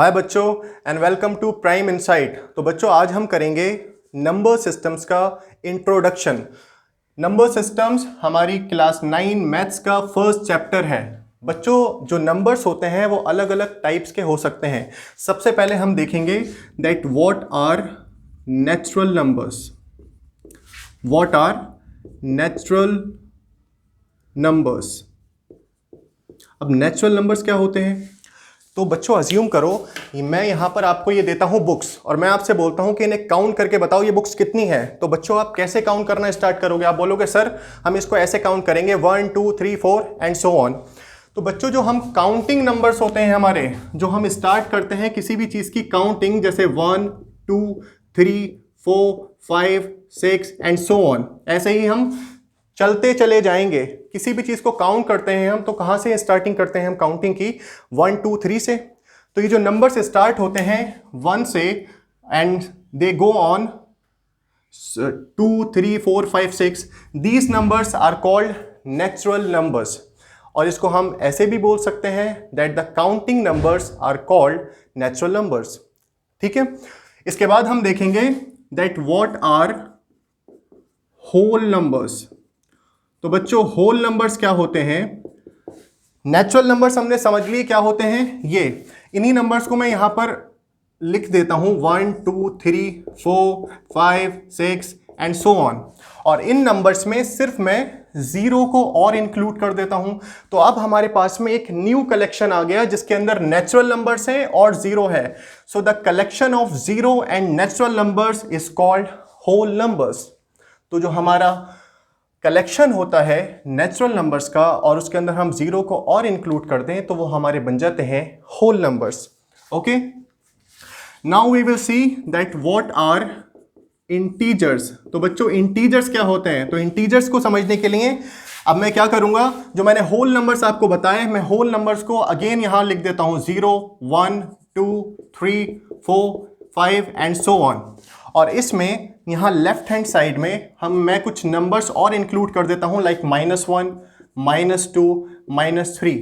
हाय बच्चों and welcome to prime insight. तो बच्चों आज हम करेंगे नंबर सिस्टम्स का इंट्रोडक्शन। नंबर सिस्टम्स हमारी क्लास 9 मैथ्स का फर्स्ट चैप्टर है। बच्चों जो नंबर्स होते हैं वो अलग अलग टाइप्स के हो सकते हैं। सबसे पहले हम देखेंगे that what are natural numbers. What are natural numbers. अब नेचुरल नंबर्स क्या होते हैं? तो बच्चों अज्यूम करो कि मैं यहाँ पर आपको ये देता हूँ बुक्स और मैं आपसे बोलता हूँ कि इन्हें काउंट करके बताओ ये बुक्स कितनी है। तो बच्चों आप कैसे काउंट करना स्टार्ट करोगे? आप बोलोगे सर हम इसको ऐसे काउंट करेंगे 1 2 3 4 एंड सो ऑन। तो बच्चों जो हम काउंटिंग नंबर्स होते हैं हमारे, जो हम स्टार्ट करते हैं किसी भी चीज़ की काउंटिंग, जैसे 1 2 3 4 5 6 एंड सो ऑन, ऐसे ही हम चलते चले जाएंगे। किसी भी चीज़ को काउंट करते हैं हम तो कहाँ से स्टार्टिंग करते हैं हम काउंटिंग की? 1 2 3 से। तो ये जो नंबर्स स्टार्ट होते हैं 1 से and they go on 2 3 4 5 6, these numbers are called natural numbers. और इसको हम ऐसे भी बोल सकते हैं that the counting numbers are called natural numbers. ठीक है, इसके बाद हम देखेंगे that what are whole numbers. तो बच्चों होल नंबर्स क्या होते हैं? नेचुरल नंबर्स हमने समझ लिए क्या होते हैं। ये इन्हीं नंबर्स को मैं यहां पर लिख देता हूं 1 2 3 4 5 6 एंड सो ऑन। और इन नंबर्स में सिर्फ मैं जीरो को और इंक्लूड कर देता हूं। तो अब हमारे पास में एक न्यू कलेक्शन आ गया जिसके अंदर नेचुरल नंबर्स है और जीरो है। So the collection of zero and natural numbers is called whole numbers. तो जो हमारा कलेक्शन होता है नेचुरल नंबर्स का और उसके अंदर हम जीरो को और इंक्लूड कर दें तो वो हमारे बन जाते हैं whole numbers. Okay, now we will see that what are integers. तो बच्चों इंटीजर्स क्या होते हैं? तो इंटीजर्स को समझने के लिए अब मैं क्या करूंगा, जो मैंने होल नंबर्स आपको बताए, मैं होल नंबर्स को अगेन यहां लिख देता हूं 0 1 2 3 4 5 एंड सो ऑन। और इसमें यहाँ लेफ्ट हैंड साइड में मैं कुछ नंबर्स और इंक्लूड कर देता हूँ लाइक -1 -2 -3।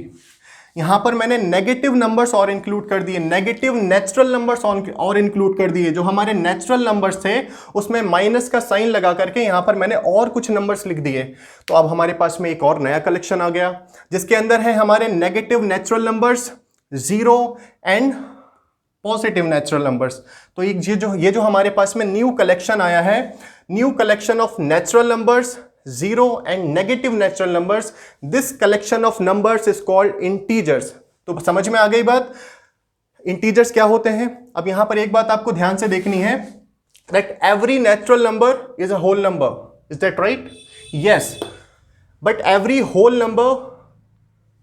यहाँ पर मैंने नेगेटिव नंबर्स और इंक्लूड कर दिए, नेगेटिव नेचुरल नंबर्स और इंक्लूड कर दिए। जो हमारे नेचुरल नंबर्स थे उसमें माइनस का साइन लगा करके यहाँ पर मैंने और कुछ नंबर्स लिख दिए। तो अब हमारे पास में एक और नया कलेक्शन आ गया जिसके अंदर है हमारे negative natural numbers, zero and positive natural numbers. तो ये जो हमारे पास में न्यू कलेक्शन आया है, new collection of natural numbers, zero and negative natural numbers, this collection of numbers is called integers. तो समझ में आ गई बात, इंटीजर्स क्या होते हैं। अब यहां पर एक बात आपको ध्यान से देखनी है that every natural number is a whole number. Is that right? Yes, but every whole number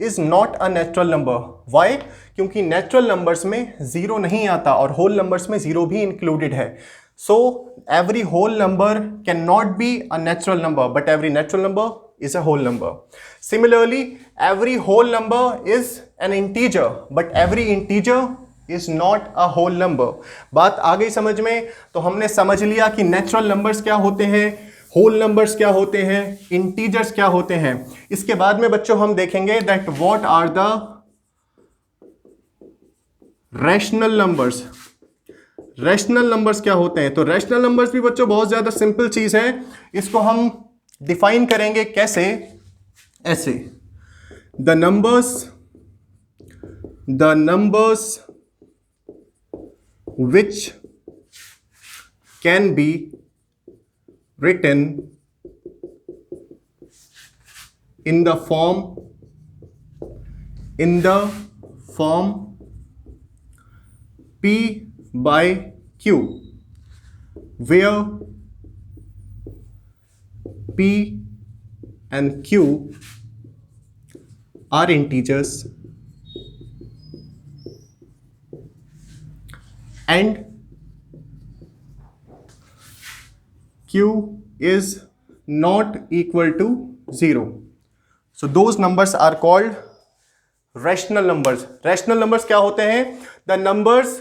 is not a natural number. Why? क्योंकि नेचुरल नंबर्स में जीरो नहीं आता और होल नंबर्स में जीरो भी इंक्लूडेड है। So every whole number can not be a natural number but every natural number is a whole number. Similarly every whole number is an integer but every integer is not a whole number. बात आ गई समझ में? तो हमने समझ लिया कि नेचुरल नंबर्स क्या होते हैं, होल नंबर्स क्या होते हैं, इंटीजर्स क्या होते हैं। इसके बाद में बच्चों हम देखेंगे that what are the rational numbers. Rational numbers क्या होते हैं? तो रैशनल नंबर्स भी बच्चों बहुत ज्यादा सिंपल चीज है। इसको हम डिफाइन करेंगे कैसे? ऐसे, the numbers which can B written in the form P by Q, where P and Q are integers and Q is not equal to 0. So those numbers are called rational numbers. Rational numbers क्या होते हैं? The numbers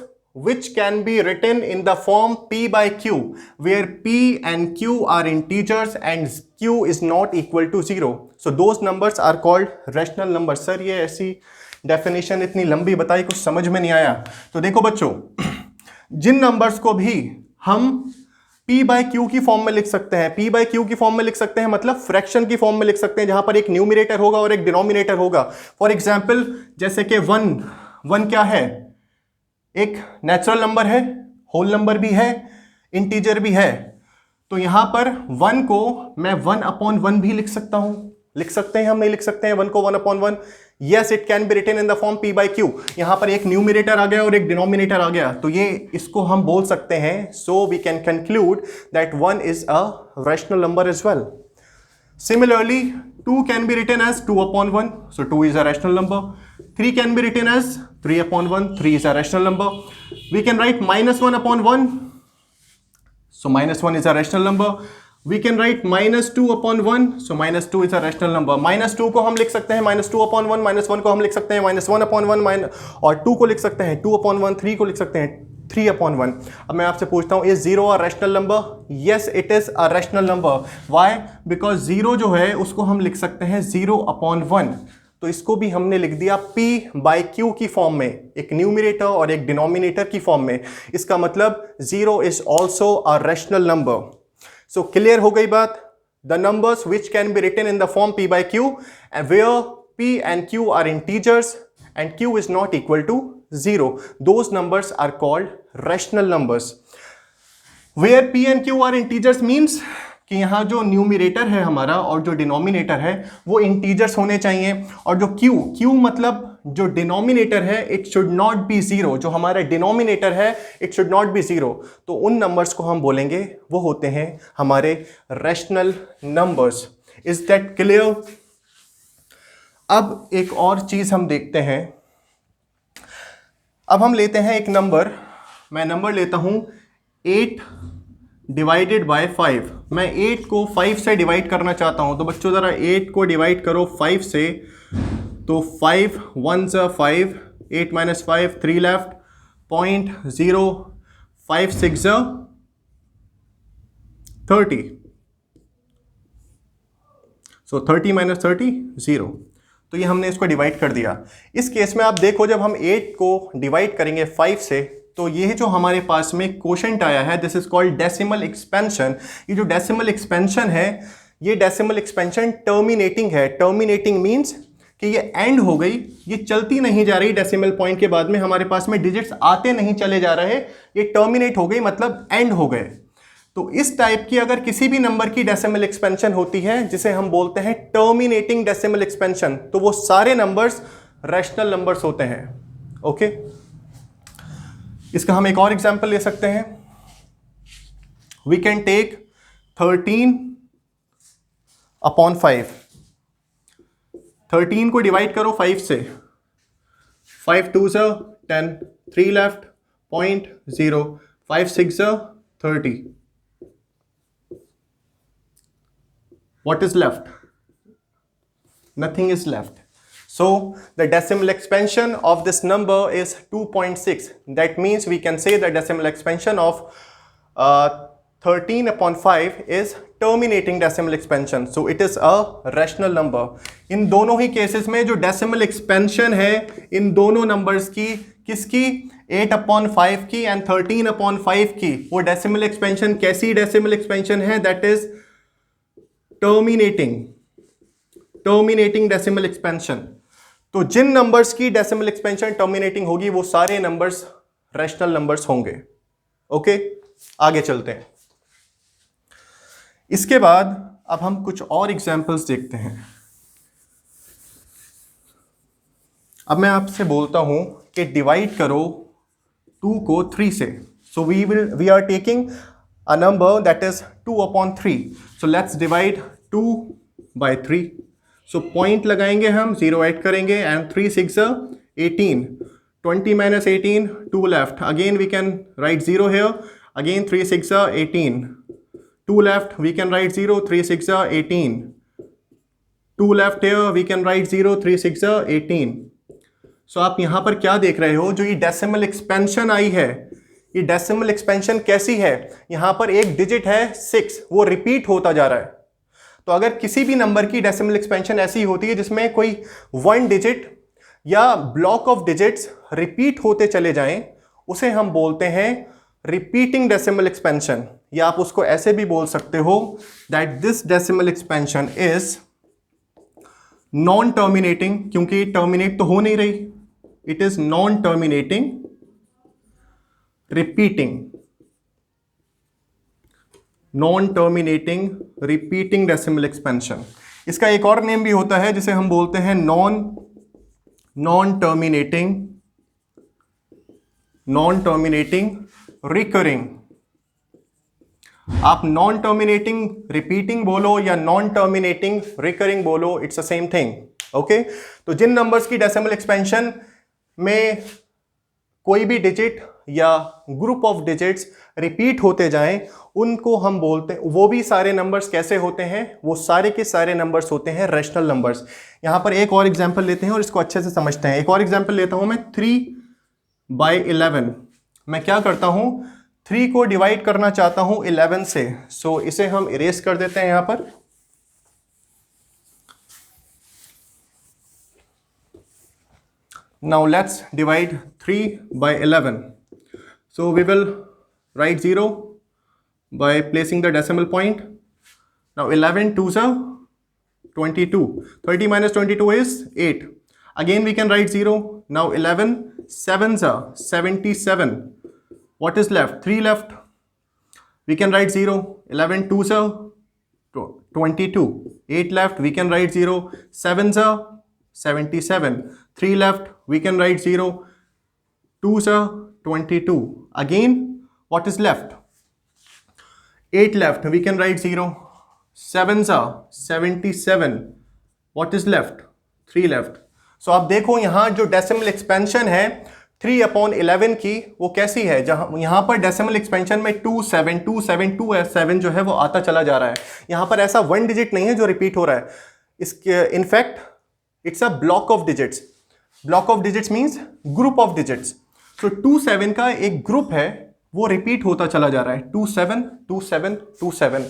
which can be written in the form P by Q, where P and Q are integers and Q is not equal to 0. So those numbers are called rational numbers. Sir ये ऐसी definition इतनी लंबी बताई, कुछ समझ में नहीं आया। तो देखो बच्चों, जिन नंबर्स को भी हम P बाय क्यू की फॉर्म में लिख सकते हैं, P बाय क्यू की फॉर्म में लिख सकते हैं मतलब फ्रैक्शन की फॉर्म में लिख सकते हैं, जहां पर एक न्यूमरेटर होगा और एक डिनोमिनेटर होगा। फॉर एग्जाम्पल जैसे कि वन क्या है, एक नेचुरल नंबर है, होल नंबर भी है, इंटीजर भी है। तो यहां पर 1 को मैं 1/1 भी लिख सकता हूं, लिख सकते हैं हम, नहीं लिख सकते हैं 1 को 1/1? Yes, it can be written in the form P by Q. यहां पर एक न्यूमरेटर आ गया और एक डिनोमिनेटर आ गया, तो ये इसको हम बोल सकते हैं, so we can conclude that 1 is a rational number as well. Similarly, 2 can be written as 2/1, so 2 is a rational number. 3 can be written as 3/1, 3 is a rational number. We can write -1/1, so -1 is a rational number. We can write -2/1, so -2 is a rational number. -2 को हम लिख सकते हैं -2/1, -1 को हम लिख सकते हैं -1/1, और 2 को लिख सकते हैं 2/1, 3 को लिख सकते हैं 3/1. अब मैं आपसे पूछता हूँ, is 0 a rational number? Yes, it is a rational number. Why? Because 0 जो है उसको हम लिख सकते हैं 0/1, तो इसको भी हमने लिख दिया P बाय Q की फॉर्म में, एक न्यूमरेटर और एक डिनोमिनेटर की फॉर्म में. इसका मतलब 0 is also a rational number. So clear हो गई बात. The numbers which can be written in the form P by Q where P and Q are integers and Q is not equal to 0. Those numbers are called rational numbers. Where P and Q are integers means कि यहाँ जो numerator है हमारा और जो denominator है वो integers होने चाहिए, और जो Q मतलब जो डिनोमिनेटर है इट शुड नॉट बी 0. जो हमारा डिनोमिनेटर है इट शुड नॉट बी 0. तो उन नंबर्स को हम बोलेंगे वो होते हैं हमारे rational numbers. Is that clear? अब एक और चीज हम देखते हैं. अब हम लेते हैं एक नंबर, मैं नंबर लेता हूं 8 डिवाइडेड बाय 5. मैं 8 को 5 से डिवाइड करना चाहता हूं. तो बच्चों ज़रा 8 को डिवाइड करो 5 से, तो 5 1s 5, 8 minus 5, 3 left, 0.056 30. So 30 minus 30 0. तो ये हमने इसको डिवाइड कर दिया. इस केस में आप देखो, जब हम 8 को डिवाइड करेंगे 5 से, तो ये जो हमारे पास में क्वोशेंट आया है this is called decimal expansion. ये जो डेसिमल एक्सपेंशन है, ये डेसिमल एक्सपेंशन टर्मिनेटिंग है. टर्मिनेटिंग मींस कि ये एंड हो गई, ये चलती नहीं जा रही. डेसिमल पॉइंट के बाद में हमारे पास में डिजिट्स आते नहीं चले जा रहे, ये टर्मिनेट हो गई मतलब एंड हो गए. तो इस टाइप की अगर किसी भी नंबर की डेसिमल एक्सपेंशन होती है जिसे हम बोलते हैं टर्मिनेटिंग डेसिमल एक्सपेंशन, तो वो सारे नंबर्स रैशनल नंबर्स होते हैं. ओके, इसका हम एक और एग्जांपल ले सकते हैं. We can take 13/5. 13 को डिवाइड करो 5 से, 5 2s 10, 3 left, 0.056 30. What is left? Nothing is left. So the decimal expansion of this number is 2.6. That means we can say the decimal expansion of 13/5 is terminating decimal expansion. So it is a rational number. इन दोनों ही cases में जो decimal expansion है इन दोनों numbers की, किसकी? 8/5 की and 13/5 की. वो डेसिमल एक्सपेंशन कैसी डेसिमल एक्सपेंशन है? That is terminating decimal expansion. तो जिन नंबर्स की डेसिमल एक्सपेंशन टर्मिनेटिंग होगी वो सारे नंबर्स रैशनल नंबर्स होंगे. ओके, आगे चलते हैं. इसके बाद अब हम कुछ और एग्जांपल्स देखते हैं. अब मैं आपसे बोलता हूं कि डिवाइड करो 2 को 3 से. So we are taking a number that is 2/3. So let's divide 2 by 3. So point लगाएंगे हम, 0 ऐड करेंगे and 3 6 18. 20 minus 18, 2 left. Again we can write 0 here. Again 3 6 18. 2 left, we can write 0, 3 6 18. 2 left here, we can write 0, 3 6 18. So आप यहाँ पर क्या देख रहे हो? जो ये डेसिमल एक्सपेंशन आई है, ये डेसिमल एक्सपेंशन कैसी है? यहां पर एक डिजिट है 6, वो रिपीट होता जा रहा है. तो अगर किसी भी नंबर की डेसिमल एक्सपेंशन ऐसी होती है जिसमें कोई 1 डिजिट या ब्लॉक ऑफ डिजिट्स रिपीट होते चले जाएं, उसे हम बोलते हैं रिपीटिंग डेसिमल एक्सपेंशन। या आप उसको ऐसे भी बोल सकते हो that this decimal expansion is non terminating, क्योंकि टर्मिनेट तो हो नहीं रही, it is non terminating repeating, non terminating repeating decimal expansion. इसका एक और नेम भी होता है जिसे हम बोलते हैं नॉन टर्मिनेटिंग रिकरिंग। आप नॉन टर्मिनेटिंग रिपीटिंग बोलो या नॉन टर्मिनेटिंग रिकरिंग बोलो, it's the same thing. Okay, तो जिन नंबर्स की डेसिमल एक्सपेंशन में कोई भी डिजिट या ग्रुप ऑफ डिजिट्स रिपीट होते जाएं, उनको हम बोलते हैं, वो भी सारे नंबर्स कैसे होते हैं, वो सारे के सारे नंबर्स होते हैं रैशनल नंबर्स। यहां पर एक और एग्जांपल लेते हैं और इसको अच्छे से समझते हैं। एक और एग्जांपल लेता हूं मैं, 3/11। मैं क्या करता हूं, 3 को डिवाइड करना चाहता हूं 11 से, सो इसे हम इरेज कर देते हैं यहां पर। Now let's divide 3/11. So we will write 0 by placing the decimal point. Now 11 2s are 22. 30 minus 22 is 8. Again we can write 0. Now 11 7s are 77. What is left? 3 left. We can write 0. 11 2s are 22. 8 left. We can write 0. 7s are 77. 3 left. We can write 0. 2s are 22. Again, what is left? 8 left. We can write 0. 7s are 77. What is left? 3 left. So आप देखो यहाँ जो decimal expansion है 3/11 की, वो कैसी है, जहां यहाँ पर डेसिमल एक्सपेंशन में 2 7 2 7 2 7 जो है वो आता चला जा रहा है। यहाँ पर ऐसा 1 डिजिट नहीं है जो रिपीट हो रहा है। इसके in fact it's a block of digits. Block of digits means group of digits. तो 2 7 का एक ग्रुप है, वो रिपीट होता चला जा रहा है, 2 7 2 7 2 7।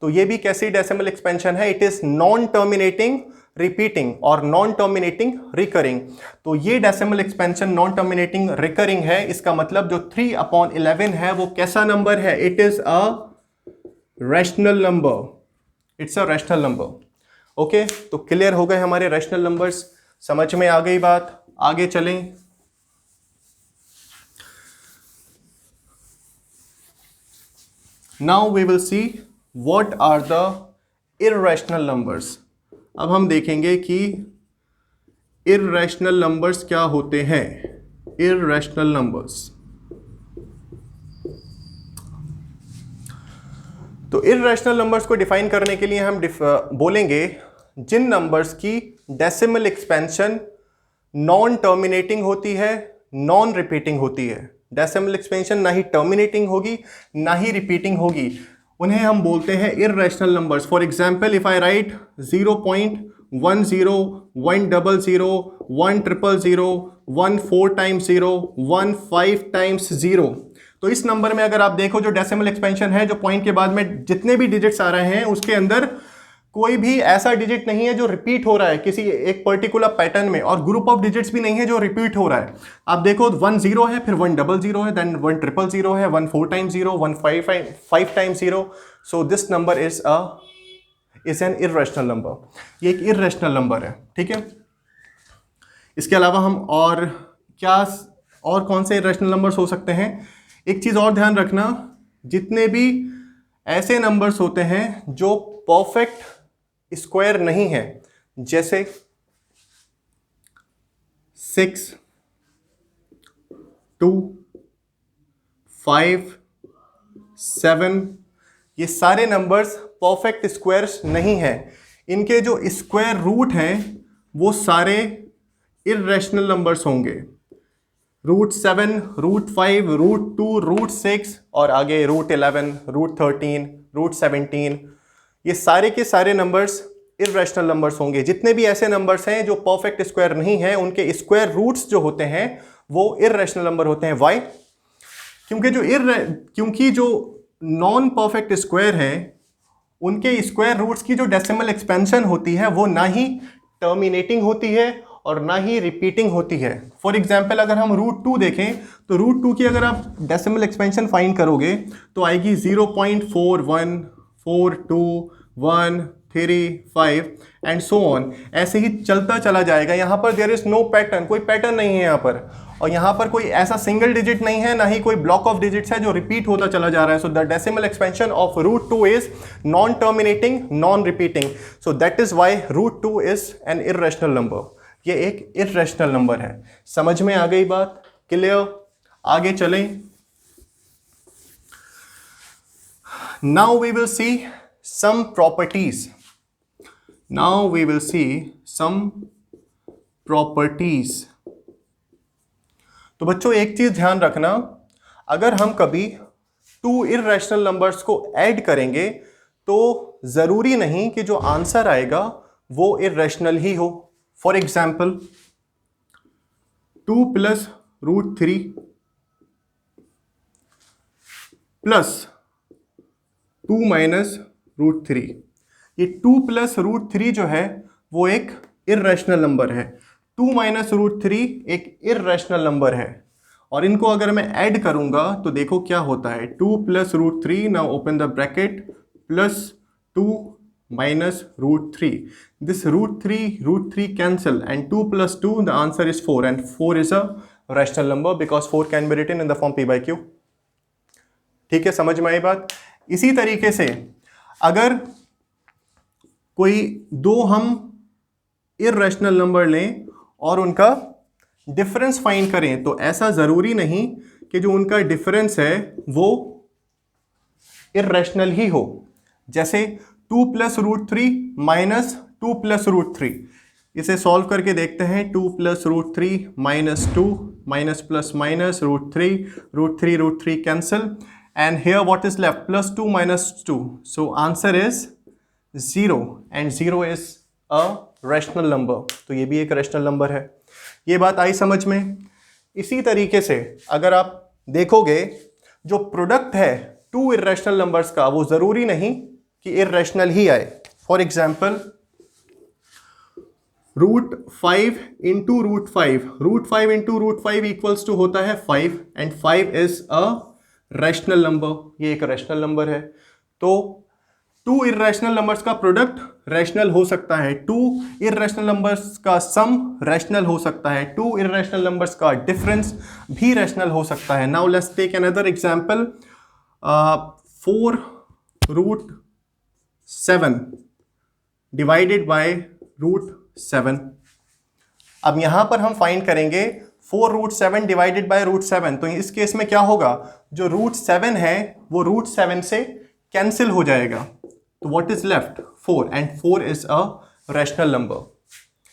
तो ये भी कैसी डेसिमल एक्सपेंशन है, it is non terminating repeating और नॉन टर्मिनेटिंग रिकरिंग। तो ये decimal expansion non terminating recurring है। इसका मतलब जो 3/11 है वो कैसा नंबर है, it is a rational number, it's a rational number. Okay, तो क्लियर हो गए हमारे रैशनल नंबर्स, समझ में आ गई बात। आगे चलें। Now we will see what are the irrational numbers. अब हम देखेंगे कि इररेशनल नंबर्स क्या होते हैं। इररेशनल नंबर्स, तो इररेशनल नंबर्स को डिफाइन करने के लिए हम बोलेंगे जिन नंबर्स की डेसिमल एक्सपेंशन नॉन टर्मिनेटिंग होती है, नॉन रिपीटिंग होती है। डेसिमल एक्सपेंशन ना ही टर्मिनेटिंग होगी ना ही रिपीटिंग होगी, उन्हें हम बोलते हैं irrational numbers. For example, if I right 0.10 100 100 100 1 4 times 0 1 5 times 0, तो इस नंबर में अगर आप देखो जो डेसिमल एक्सपेंशन है, जो पॉइंट के बाद में जितने भी डिजिट्स आ रहे हैं उसके अंदर कोई भी ऐसा डिजिट नहीं है जो रिपीट हो रहा है किसी एक पर्टिकुलर पैटर्न में, और ग्रुप ऑफ डिजिट्स भी नहीं है जो रिपीट हो रहा है। आप देखो 1 0 है, फिर 1 00 है, देन 1 000 है, 1 4 times 0 1 5 times 0। So this number is N irrational number. ये एक इररेशनल नंबर है, ठीक है। इसके अलावा हम और कौन से इररेशनल नंबर्स हो सकते हैं। एक चीज और ध्यान रखना, जितने भी ऐसे नंबर्स होते हैं जो परफेक्ट स्क्वायर नहीं है, जैसे 6 2 5 7, ये सारे नंबर्स परफेक्ट स्क्वायर्स नहीं हैं। इनके जो स्क्वायर रूट हैं वो सारे इररेशनल नंबर्स होंगे। √7, √5, √2, √6 और आगे √11, √13, √17, ये सारे के सारे नंबर्स इररेशनल नंबर्स होंगे। जितने भी ऐसे नंबर्स हैं जो परफेक्ट स्क्वायर नहीं हैं, उनके स्क्वायर रूट्स जो होते हैं वो इररेशनल नंबर होते हैं। वाई? क्योंकि जो नॉन परफेक्ट स्क्वायर है उनके स्क्वायर रूट्स की जो डेसिमल एक्सपेंशन होती है वो ना ही टर्मिनेटिंग होती है और ना ही रिपीटिंग होती है। फॉर एग्जाम्पल अगर हम √2 देखें तो √2 की अगर आप डेसिमल एक्सपेंशन फाइंड करोगे तो आएगी 0.414213 एंड सो ऑन, ऐसे ही चलता चला जाएगा। यहाँ पर देयर इज नो पैटर्न, कोई पैटर्न नहीं है यहाँ पर, और यहाँ पर कोई ऐसा सिंगल डिजिट नहीं है, ना ही कोई ब्लॉक ऑफ डिजिट्स है जो रिपीट होता चला जा रहा है। So the decimal expansion of √2 is non terminating, non repeating, so that is why √2 is an irrational number. ये एक इर्रेशनल नंबर है। समझ में आ गई बात? क्लियर? आगे चलें। Now we will see some properties. Now we will see some properties. तो बच्चों एक चीज ध्यान रखना, अगर हम कभी 2 इर्रेशनल नंबर्स को ऐड करेंगे तो जरूरी नहीं कि जो आंसर आएगा वो इर्रेशनल ही हो। फॉर एग्जाम्पल 2 + √3 प्लस 2 - √3, ये 2 + √3 जो है वो एक इर्रेशनल नंबर है। 2 - √3 एक इर्रेशनल नंबर है, और इनको अगर मैं ऐड करूंगा तो देखो क्या होता है। 2 + √3, now open the bracket, plus 2 - √3, this √3 cancel and 2 + 2 the answer is 4 and 4 is a rational number because 4 can be written in the form p/q। ठीक है, समझ में आई बात? इसी तरीके से अगर कोई दो हम इर्रेशनल नंबर लें और उनका डिफरेंस फाइंड करें तो ऐसा जरूरी नहीं कि जो उनका डिफरेंस है वो इर्रेशनल ही हो। जैसे 2 + √3 माइनस 2 + √3, इसे सॉल्व करके देखते हैं। 2 + √3 minus 2 minus plus minus √3 cancel, and here what is left? +2 - 2, so answer is 0 and 0 is a rational number। तो ये भी एक रैशनल नंबर है। ये बात आई समझ में? इसी तरीके से अगर आप देखोगे जो प्रोडक्ट है 2 इर्रेशनल नंबर्स का वो जरूरी नहीं कि इर्रेशनल ही आए। फॉर एग्जाम्पल √5 × √5, √5 × √5 इक्वल्स टू होता है 5 and 5 is a rational number, ये एक रैशनल नंबर है। तो 2 इर्रेशनल नंबर्स का प्रोडक्ट रैशनल हो सकता है, 2 इर्रेशनल नंबर्स का सम रैशनल हो सकता है, 2 इर्रेशनल नंबर्स का डिफरेंस भी रैशनल हो सकता है। Now let's take another example, 4 √7 divided by √7। अब यहां पर हम फाइंड करेंगे 4 √7 डिवाइडेड बाय √7, तो इस केस में क्या होगा? जो √7 है वो √7 से कैंसिल हो जाएगा, तो what is left? 4 and 4 is a rational number.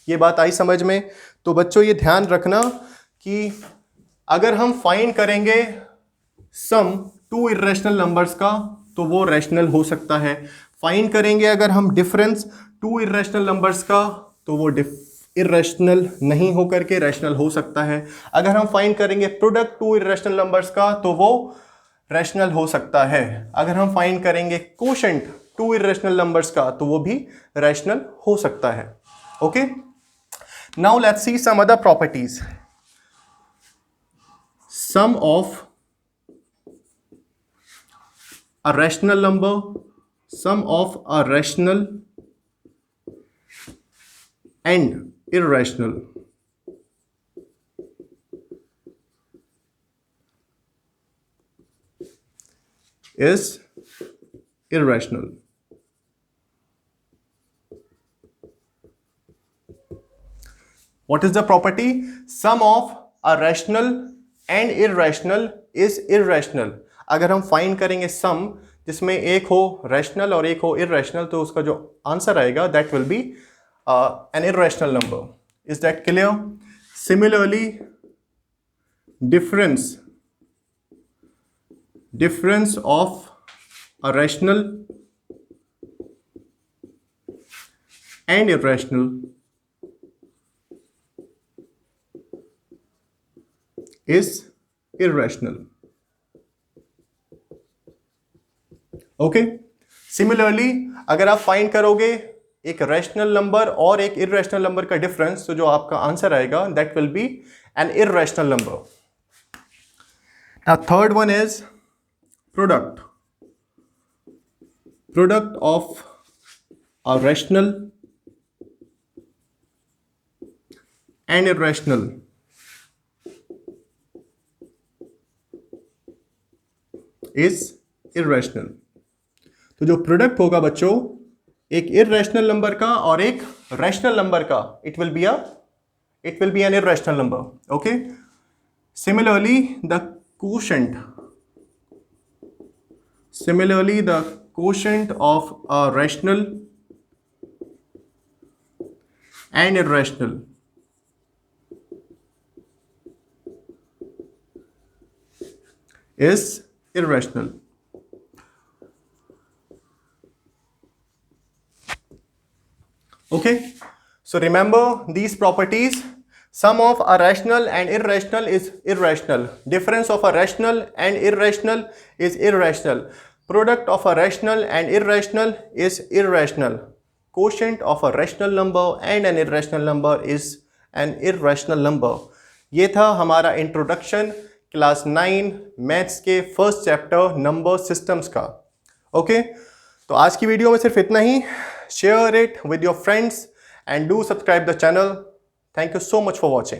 ये बात आई समझ में? तो बच्चों ये ध्यान रखना कि अगर हम फाइंड करेंगे सम 2 इर्रेशनल नंबर्स का तो वो रैशनल हो सकता है। फाइंड करेंगे अगर हम डिफरेंस 2 इर्रेशनल नंबर्स का तो वो इर्रेशनल नहीं होकर के रैशनल हो सकता है। अगर हम फाइंड करेंगे प्रोडक्ट 2 इर्रेशनल नंबर्स का तो वो रैशनल हो सकता है। अगर हम फाइंड करेंगे कोशेंट 2 इर्रेशनल नंबर्स का तो वो भी रैशनल हो सकता है। Okay, now let's see some other properties. Sum of a rational number, sum of a rational and irrational is irrational। What is the property? Sum of a rational and irrational is irrational। अगर हम find करेंगे सम जिसमें एक हो rational और एक हो irrational तो उसका जो आंसर आएगा that will B an irrational number। Is that clear? Similarly, difference of a rational and irrational is irrational। Okay, similarly अगर आप फाइंड करोगे एक रैशनल नंबर और एक इररेशनल नंबर का डिफरेंस, तो जो आपका आंसर आएगा that will be an irrational number. Now third one is product. Product of a rational and irrational is irrational. तो जो प्रोडक्ट होगा बच्चों एक इररेशनल नंबर का और एक रैशनल नंबर का, it will be an irrational number. Okay. Similarly the quotient of a rational and irrational is irrational. Okay, so remember these properties. Sum of a rational and irrational is irrational. Difference of a rational and irrational is irrational. Product of a rational and irrational is irrational. Quotient of a rational number and an irrational number is an irrational number. ये था हमारा introduction class 9 maths के first chapter number systems का. Okay, तो आज की video में सिर्फ इतना ही. Share it with your friends and do subscribe the channel. Thank you so much for watching.